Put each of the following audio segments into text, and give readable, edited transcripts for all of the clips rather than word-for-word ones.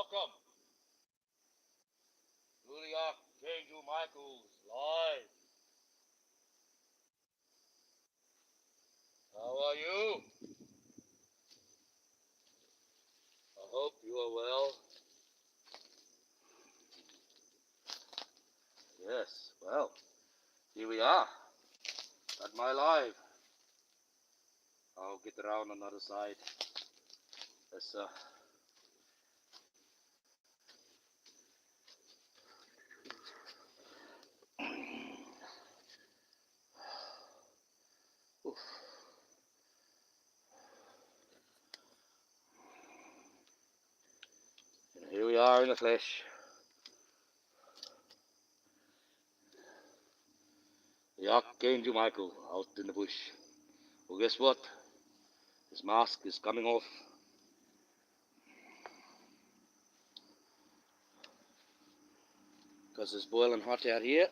Welcome to the Archangel Michael's live. How are you? I hope you are well. Yes, well, here we are at my live. I'll get around on the other side. Let's oof. And here we are in the flesh. The Archangel Michael out in the bush. Well, guess what? His mask is coming off. Because it's boiling hot out here.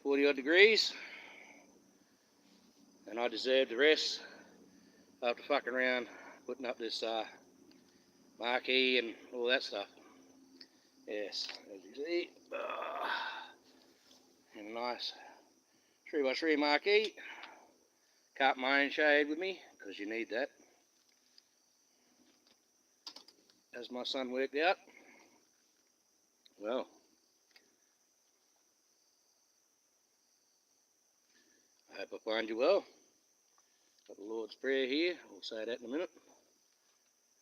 40 odd degrees. And I deserve the rest after fucking around putting up this marquee and all that stuff. Yes, as you see. And a nice 3x3 marquee. Cut my own shade with me, because you need that. As my son worked out. Well, I hope I find you well. Got the Lord's Prayer here. We'll say that in a minute.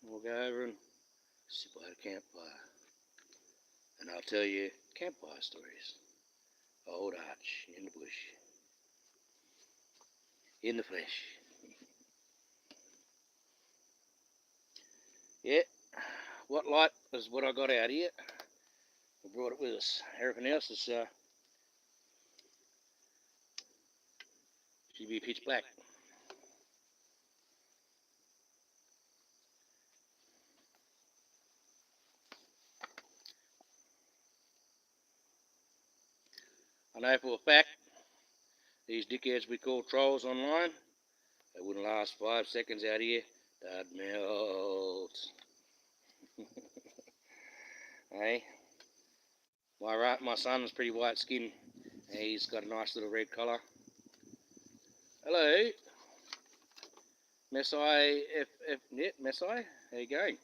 We'll go over and sit by the campfire. And I'll tell you campfire stories. Old Arch in the bush. In the flesh. Yeah. What light is what I got out here. We brought it with us. Everything else is should be pitch black. I know for a fact these dickheads we call trolls online, they wouldn't last 5 seconds out here. They'd melt. Hey, my son's pretty white skin. He's got a nice little red collar. Hello, Messai Messai. How you going?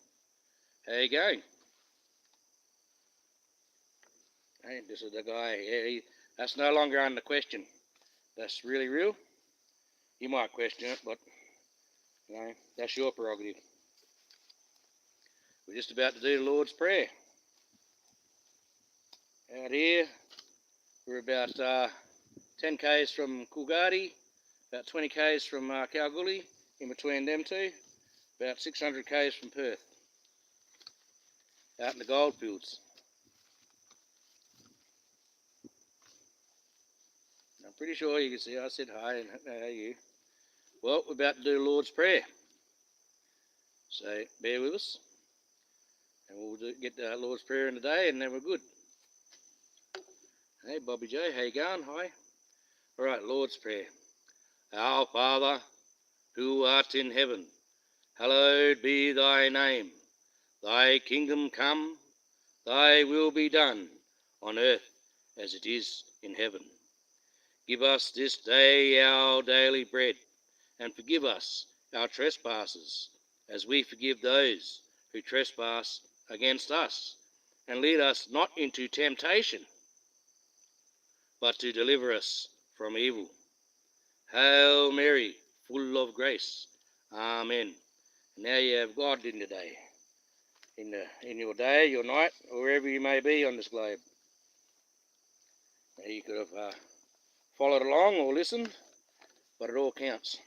How you going? Hey, this is the guy. Yeah, that's no longer under question. That's really real. You might question it, but you know, that's your prerogative. We're just about to do the Lord's Prayer. Out here, we're about 10 k's from Coolgardie, about 20 k's from Kalgoorlie, in between them two, about 600 k's from Perth, out in the goldfields. I'm pretty sure you can see I said hi and how are you. Well, we're about to do the Lord's Prayer, so bear with us, and we'll get the Lord's Prayer in the day, and then we're good. Hey, Bobby J, how you going? Hi. All right, Lord's Prayer. Our Father, who art in heaven, hallowed be thy name. Thy kingdom come, thy will be done, on earth as it is in heaven. Give us this day our daily bread, and forgive us our trespasses, as we forgive those who trespass against us. And lead us not into temptation, but to deliver us from evil. Hail Mary, full of grace. Amen. Now you have God in the day, in your day, your night, or wherever you may be on this globe. Now you could have followed along or listened, but it all counts.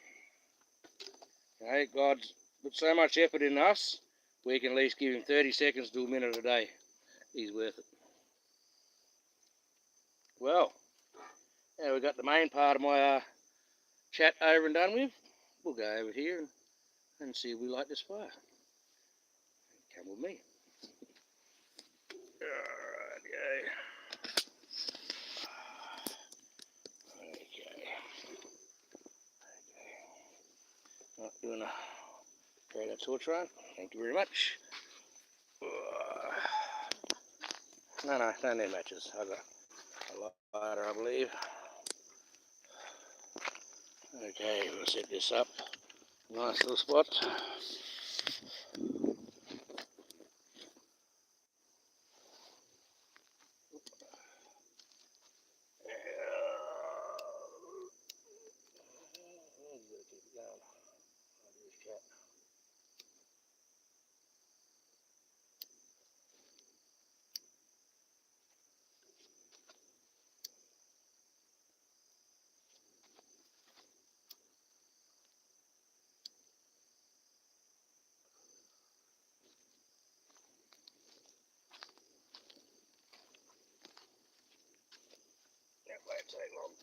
Okay, God's put so much effort in us, we can at least give him 30 seconds to a minute a day. He's worth it. Well, now we've got the main part of my chat over and done with. We'll go over here and see if we light this fire. Come with me. Alright, okay. Not doing a Carry that torch right. Thank you very much. No, don't need matches. I've got a lighter, I believe. Okay, we'll set this up. Nice little spot. That won't take long.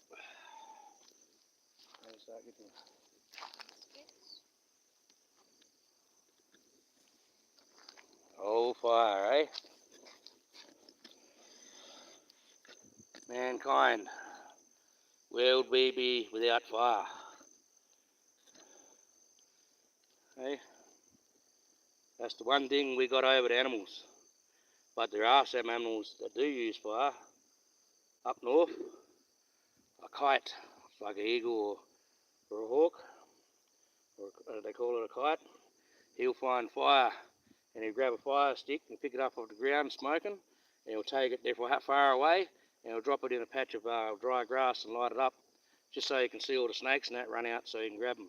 I'll start getting oh, fire, eh? Mankind, where would we be without fire? Eh? That's the one thing we got over the animals. But there are some animals that do use fire. Up north, a kite, it's like an eagle or a hawk, or they call it a kite. He'll find fire and he'll grab a fire stick and pick it up off the ground smoking, and he'll take it there far away and he'll drop it in a patch of dry grass and light it up, just so you can see all the snakes and that run out so you can grab them.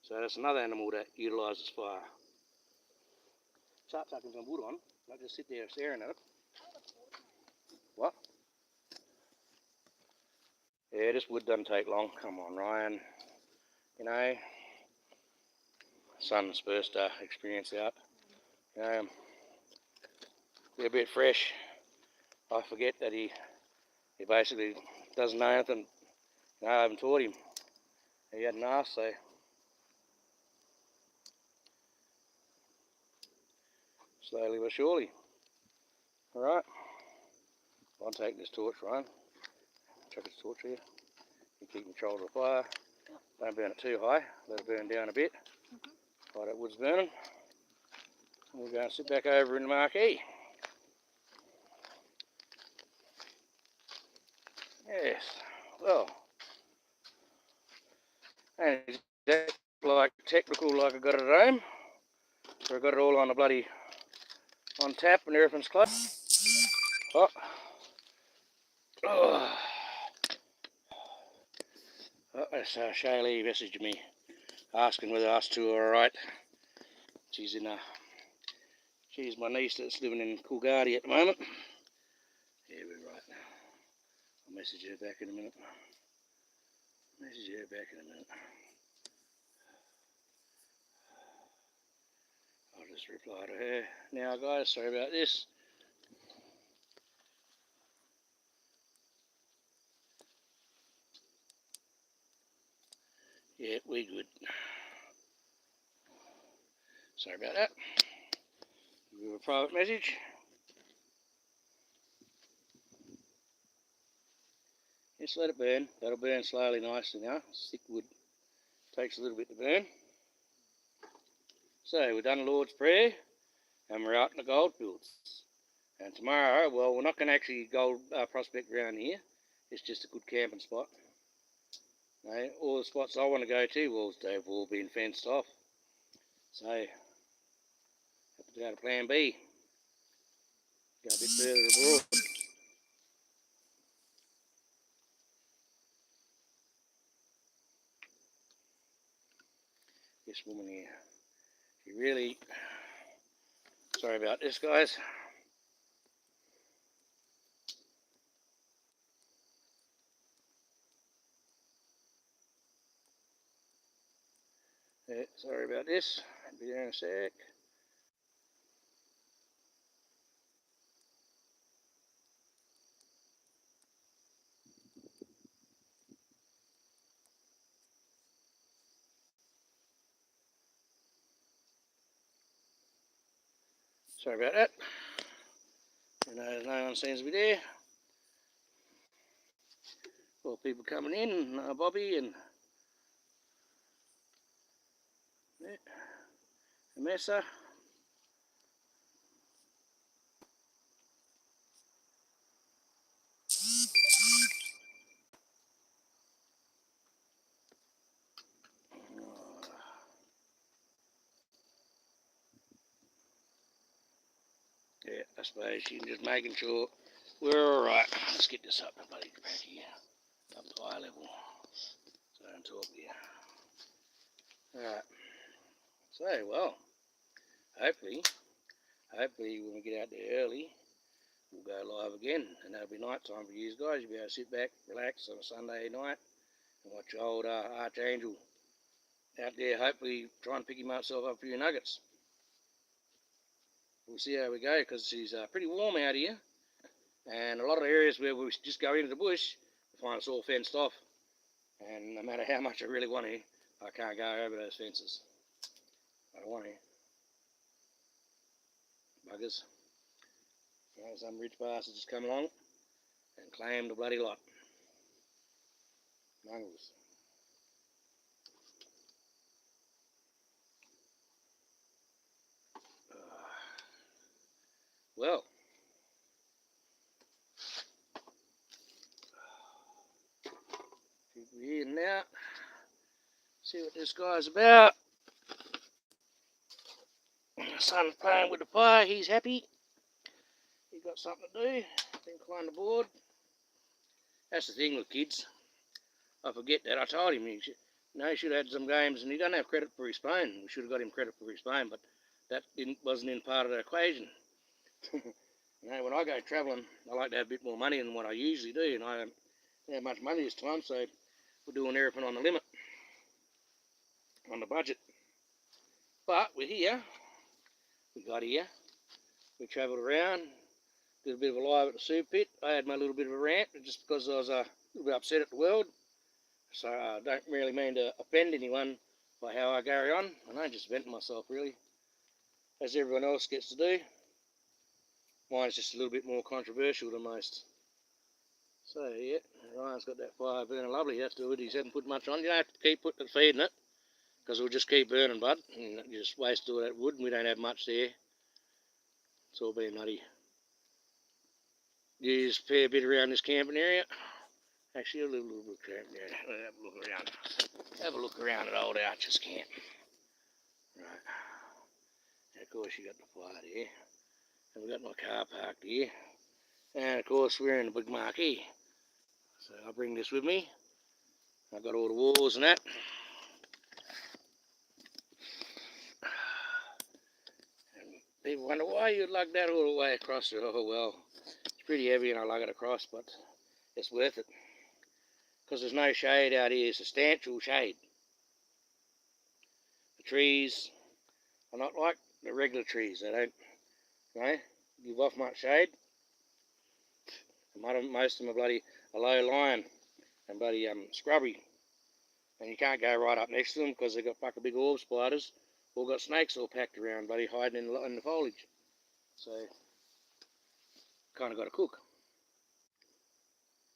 So that's another animal that utilises fire. Start tucking some wood on, not just sit there staring at it. What? Yeah, this wood doesn't take long. Come on, Ryan. You know, son's first experience out. You know, be a bit fresh. I forget that he basically doesn't know anything. No, I haven't taught him. He hadn't asked, so slowly but surely. Alright, I'll take this torch, Ryan. Chuck this torch here. You keep control of the fire. Don't burn it too high, let it burn down a bit. While that wood's burning. And we'll go and sit back over in the marquee. Yes, well, ain't exactly like technical like I got it at home. So I got it all on the bloody on tap and everything's close. Oh. Oh. Oh, that's Shaylee messaged me asking whether us two are alright. She's my niece that's living in Coolgardie at the moment. Yeah, we're right now. I'll message her back in a minute. I'll just reply to her now, guys. Sorry about this. Yeah, we good. Sorry about that. Give a private message. Just let it burn. That'll burn slowly, nicely now. Thick wood takes a little bit to burn. So we've done Lord's Prayer and we're out in the goldfields. And tomorrow, well, we're not going to actually gold prospect around here. It's just a good camping spot. No, all the spots I want to go to, well, they've all been fenced off. So, have to go to plan B. Go a bit further abroad. This woman here, she really, sorry about this, guys. Yeah, sorry about this. I'll be there in a sec. Sorry about that. You know, no one seems to be there. Well, people coming in, Bobby and yeah. a messer. Yeah, I suppose she's just making sure we're alright. Let's get this up and bloody back here, up to eye level, so I don't talk here. Alright, so well, hopefully when we get out there early, we'll go live again, and that'll be night time for you guys. You'll be able to sit back, relax on a Sunday night, and watch old Archangel out there, hopefully try and pick himself up a few nuggets. We'll see how we go, because it's pretty warm out here, and a lot of areas where we just go into the bush, we find it's all fenced off, and no matter how much I really want to, I can't go over those fences. I don't want to. Buggers. You know, some rich bastards just come along and claim the bloody lot. Mongrels. Well, people here now. See what this guy's about. The son's playing with the fire. He's happy. He's got something to do. Been climbing the board. That's the thing with kids. I forget that. I told him he should have had some games, and he doesn't have credit for his phone. We should have got him credit for his phone, but that wasn't in part of the equation. You know, when I go travelling, I like to have a bit more money than what I usually do, and I don't have much money this time, so we're doing everything on the limit, on the budget. But we're here. We got here. We travelled around, did a bit of a live at the soup pit. I had my little bit of a rant just because I was a little bit upset at the world. So I don't really mean to offend anyone by how I carry on. I don't just vent myself really, as everyone else gets to do. Mine's just a little bit more controversial than most. So yeah, Ryan's got that fire burning lovely. That's good. He hasn't put much on. You don't have to keep putting feed in it, because it'll just keep burning, bud. And you just waste all that wood, and we don't have much there. It's all been nutty. Used a fair bit around this camping area. Actually, a little bit camping area. Let's have a look around. Have a look around at old Archer's camp. Right. And of course, you got the fire there. And we got my car parked here. And of course, we're in the big marquee. So I'll bring this with me. I've got all the walls and that. And people wonder why you'd lug that all the way across it. Oh well, it's pretty heavy and I lug it across, but it's worth it. Because there's no shade out here, substantial shade. The trees are not like the regular trees. They don't, give off much shade. Most of them are bloody a low lying and bloody scrubby. And you can't go right up next to them because they've got fucking big orb spiders, or got snakes all packed around, bloody hiding in the foliage. So, kind of got to cook.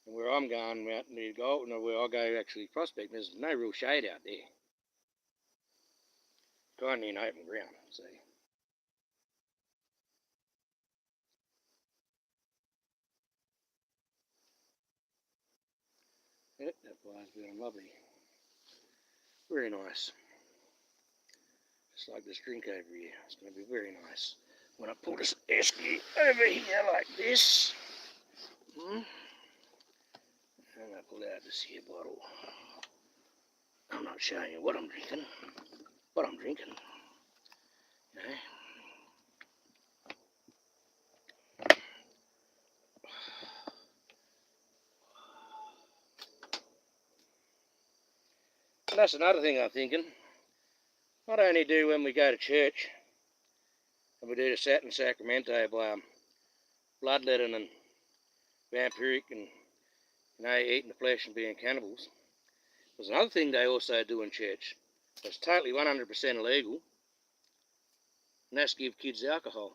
And where I'm going out near Gold, where I go actually prospect, there's no real shade out there. Kind of in open ground, see. Yep, that fire's burning lovely. Very nice. Just like this drink over here. It's going to be very nice. When I pull this esky over here like this, and I pull out this here bottle. I'm not showing you what I'm drinking, but I'm drinking. You know. And that's another thing I'm thinking. Not only do when we go to church, and we do the Sat in Sacramento by bloodletting and vampiric and eating the flesh and being cannibals. There's another thing they also do in church that's totally 100% illegal, and that's give kids alcohol.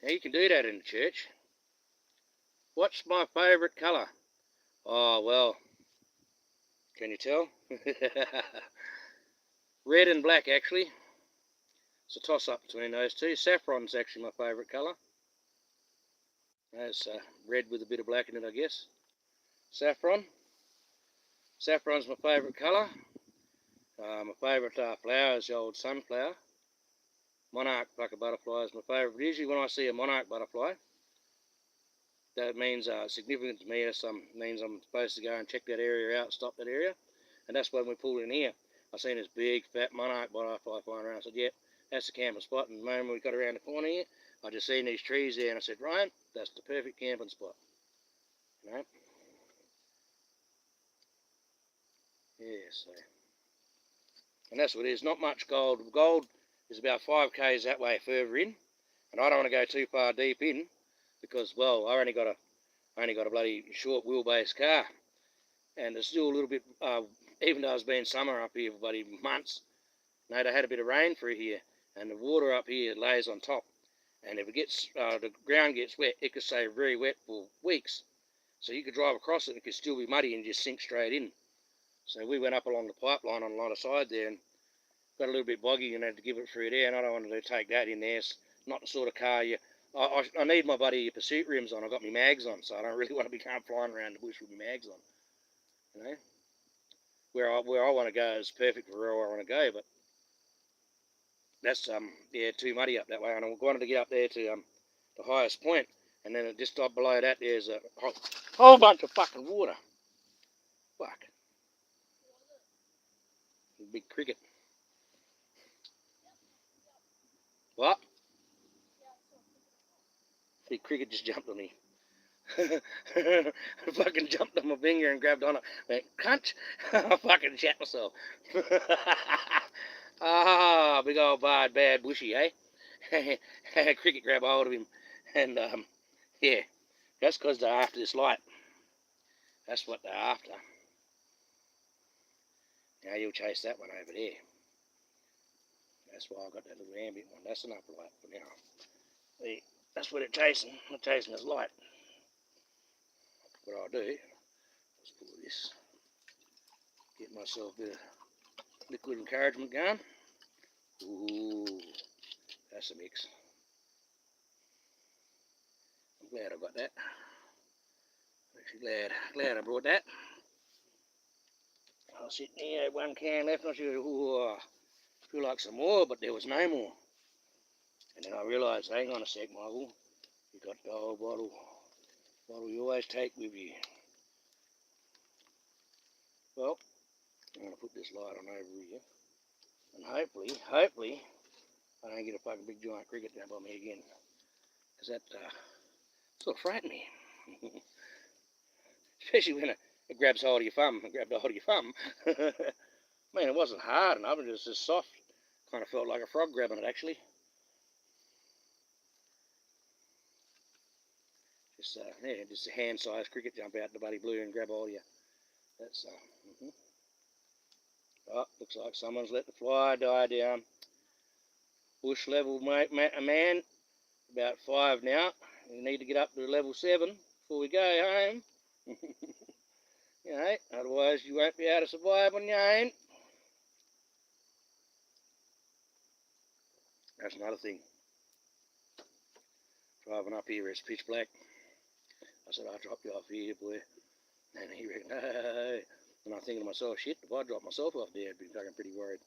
Now you can do that in the church. What's my favourite colour? Oh well, can you tell? red and black actually. It's a toss-up between those two. Saffron's actually my favourite colour. That's red with a bit of black in it, I guess. Saffron. Saffron's my favourite colour. My favourite flower is the old sunflower. Monarch bucket butterfly is my favourite. Usually when I see a monarch butterfly, that means significant to me. It means I'm supposed to go and check that area out, stop that area. And that's when we pulled in here. I seen this big fat monarch butterfly flying around. I said, yep, that's the camping spot. And the moment we got around the corner here, I just seen these trees there and I said, Ryan, that's the perfect camping spot. You know? Yeah, so. And that's what it is. Not much gold. Gold is about 5 k's that way further in. And I don't want to go too far deep in because, well, I only got a bloody short wheelbase car. And it's still a little bit, even though it's been summer up here for bloody months, they had a bit of rain through here, and the water up here lays on top. And if it gets, the ground gets wet, it could stay very wet for weeks. So you could drive across it and it could still be muddy and just sink straight in. So we went up along the pipeline on a lot of side there and got a little bit boggy and had to give it through there. And I don't want to take that in there. It's not the sort of car I need my bloody pursuit rims on. I've got my mags on, so I don't really want to be flying around the bush with my mags on. You know, where I want to go is perfect for where I want to go, but that's yeah, too muddy up that way. And I wanted to get up there to the highest point, and then just up below that there's a whole bunch of fucking water. Fuck. Big cricket. What? Big cricket just jumped on me. Fucking jumped on my finger and grabbed on it. Went, cunt. I fucking shat myself. Ah, big old bad bushy, eh? Cricket grabbed hold of him. And, yeah, that's because they're after this light. That's what they're after. Now you'll chase that one over there. That's why I got that little ambient one. That's enough light for now. See, that's what they're chasing. They're chasing this light. What I'll do, let's pull this, get myself a bit of liquid encouragement going. Ooh, that's a mix. I'm glad I got that. Actually glad I brought that. I was sitting here, had one can left, and I said, ooh, I feel like some more, but there was no more. And then I realised, hang on a sec, Michael, you got the old bottle you always take with you. Well, I'm going to put this light on over here, and hopefully, I don't get a fucking big giant cricket down by me again, because that sort of frightened me. Especially when it grabs hold of your thumb. It grabbed hold of your thumb. I mean, it wasn't hard enough, it was just soft. Kind of felt like a frog grabbing it, actually. Yeah, just a hand-sized cricket jump out the bloody blue and grab hold of you. That's, Oh, looks like someone's let the fly die down. Bush level, mate, a man, about 5 now. We need to get up to level 7 before we go home. You know, otherwise you won't be able to survive on your own. That's another thing. Driving up here, it's pitch black. I said, I'll drop you off here, boy. And he reckoned, no. And I'm thinking to myself, shit, if I dropped myself off there, I'd be fucking pretty worried.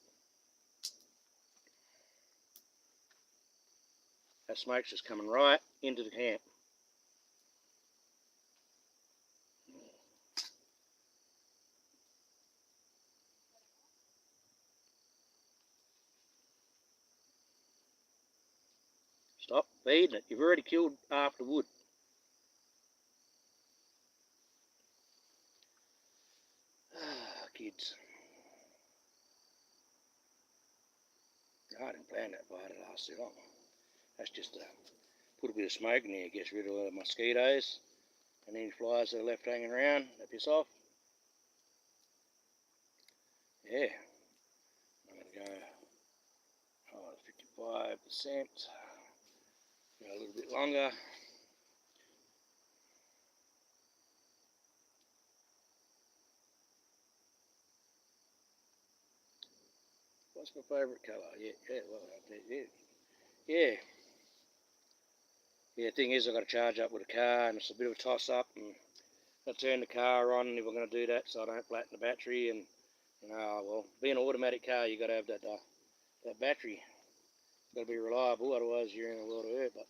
That smoke's just coming right into the camp. Stop feeding it. You've already killed half the wood. Ah, kids. I didn't plan that fire to last too long. That's just put a bit of smoke in there, gets rid of the mosquitoes and any flies that are left hanging around, that piss off. Yeah, I'm going to go 55%, go a little bit longer. What's my favourite colour? Yeah. The thing is, I've got to charge up with a car, and it's a bit of a toss-up, and I turn the car on if I'm going to do that, so I don't flatten the battery. And well, being an automatic car, you got to have that battery. It's got to be reliable, otherwise you're in a world of hurt. But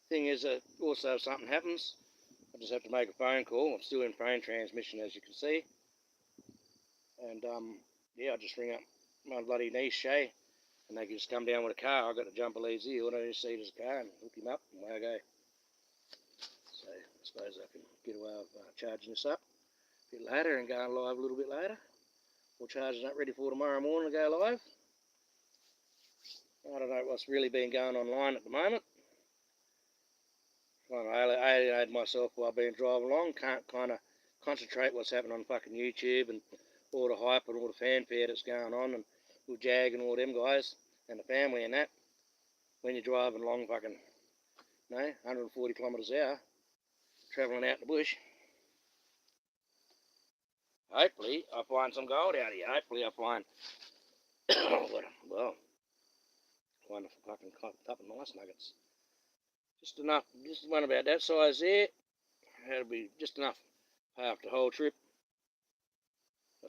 the thing is, also if something happens, I just have to make a phone call. I'm still in phone transmission, as you can see, and I just ring up my bloody niece Shay, and they can just come down with a car. I've got to jump a easy, all I just see is a car and hook him up, and away I go. So I suppose I can get away with charging this up a bit later and going live a little bit later, or charging up ready for tomorrow morning to go live. I don't know what's really been going online at the moment. I alienate myself while being driving along, can't kind of concentrate what's happening on fucking YouTube and all the hype and all the fanfare that's going on, and with Jag and all them guys and the family and that, when you're driving along fucking 140 kilometres an hour, travelling out in the bush. Hopefully I find some gold out here. Hopefully I find find a fucking couple of nice nuggets. Just enough, just one about that size there. That'll be just enough to pay off the whole trip.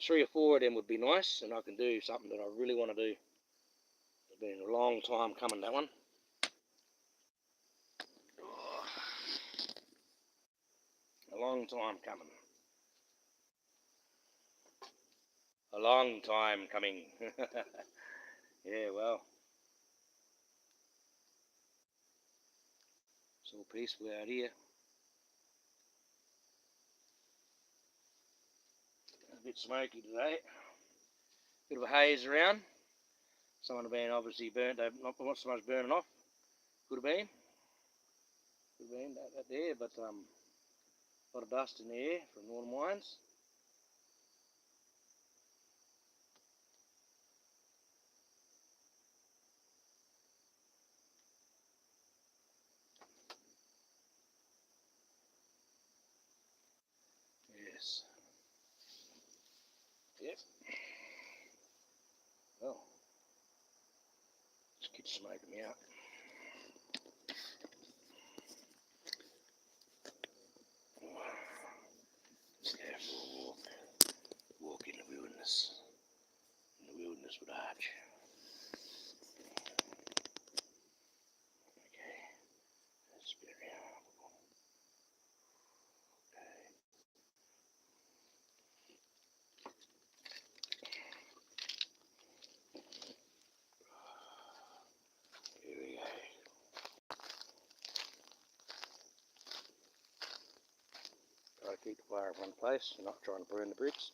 3 or 4 of them would be nice, and I can do something that I really want to do. It's been a long time coming, that one. A long time coming. A long time coming. Yeah, well. It's all peaceful out here. A bit smoky today. Bit of a haze around. Some of the been obviously burnt, not so much burning off. Could have been that there, but a lot of dust in the air from northern mines. Yes. Yep. Well, this kid's smoking me out. Let's go for a walk in the wilderness. In the wilderness with Arch. Okay. That's very helpful. Okay. Here we go. Try to keep the fire in one place, not trying to burn the bricks.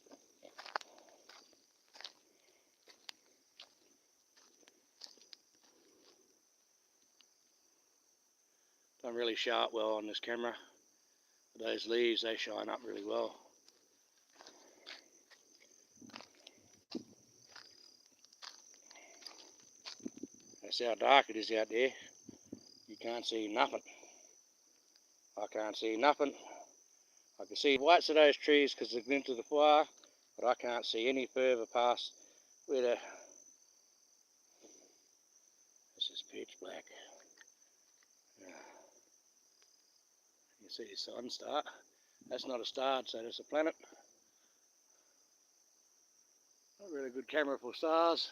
Don't really show up well on this camera. But those leaves, they shine up really well. That's how dark it is out there. You can't see nothing. I can't see nothing. I can see the whites of those trees because they've been to the fire, but I can't see any further past where the... This is pitch black. You see the sun star. That's not a star, so that's a planet. Not really good camera for stars.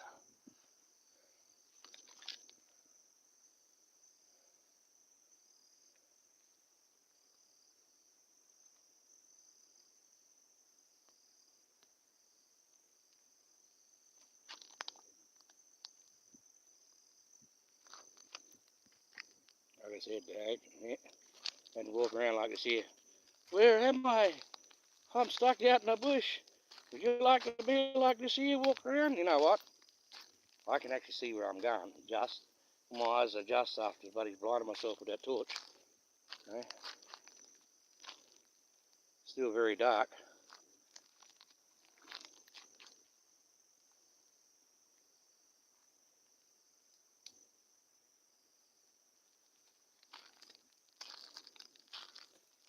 Like I said, and walk around like this here. Where am I? I'm stuck out in the bush. Would you like to be like this here, walk around? You know what? I can actually see where I'm going, just. My eyes are just after bloody blinded myself with that torch. Okay. Still very dark.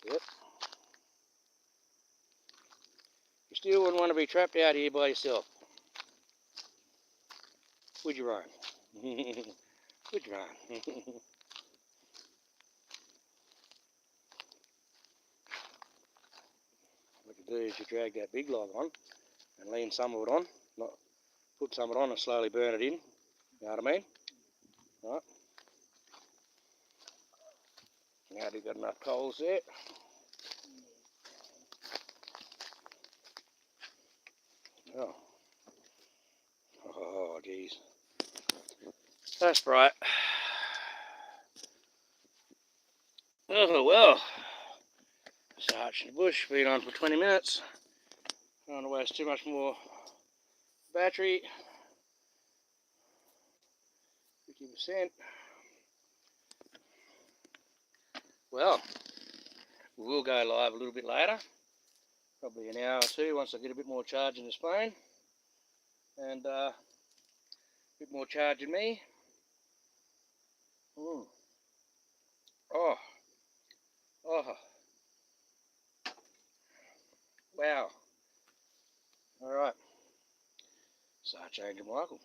Yep. You still wouldn't want to be trapped out here by yourself. Would you run? Would you run? What you do is you drag that big log on and lean some of it on, not put some of it on and slowly burn it in. You know what I mean? Right. Now you've got enough coals there. Oh. Oh, geez. That's bright. Oh, well. Searching the bush, been on for 20 minutes. Don't want to waste too much more battery. 50%. Well, we will go live a little bit later. Probably an hour or two once I get a bit more charge in this phone. And a bit more charge in me. Oh. Oh. Wow. Alright. Sergeant Angel Michael.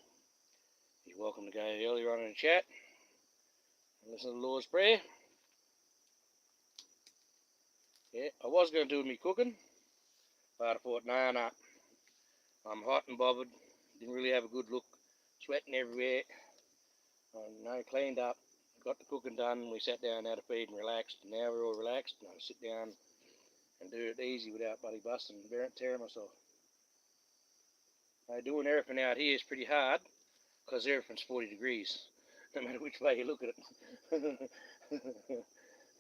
You're welcome to go earlier on in the chat and listen to the Lord's Prayer. Yeah, I was going to do me cooking, but I thought, nah. I'm hot and bothered. Didn't really have a good look. Sweating everywhere. And cleaned up. Got the cooking done. We sat down, had a feed and relaxed. And now we're all relaxed. And I sit down and do it easy without bloody busting and tearing myself. Doing everything out here is pretty hard because everything's 40 degrees, no matter which way you look at it.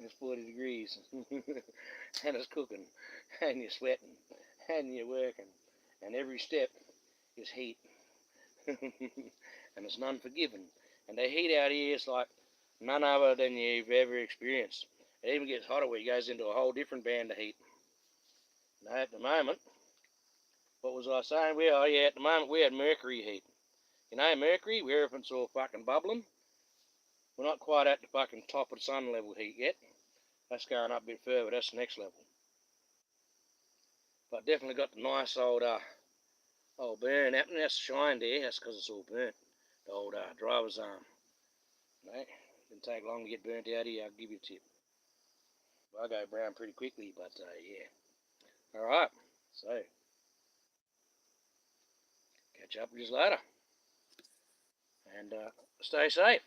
It's 40 degrees, and it's cooking, and you're sweating, and you're working, and every step is heat, and it's none forgiven. And the heat out here is like none other than you've ever experienced. It even gets hotter where it goes into a whole different band of heat. Now at the moment, what was I saying? At the moment we had mercury heat. You know, mercury, where everything's all fucking bubbling. We're not quite at the fucking top of the sun level heat yet. That's going up a bit further, that's the next level. But definitely got the nice old burn happening. That's shine there, that's because it's all burnt. The old driver's arm. No, didn't take long to get burnt out here, I'll give you a tip. I go brown pretty quickly, but yeah. Alright, so catch up with you later. And stay safe.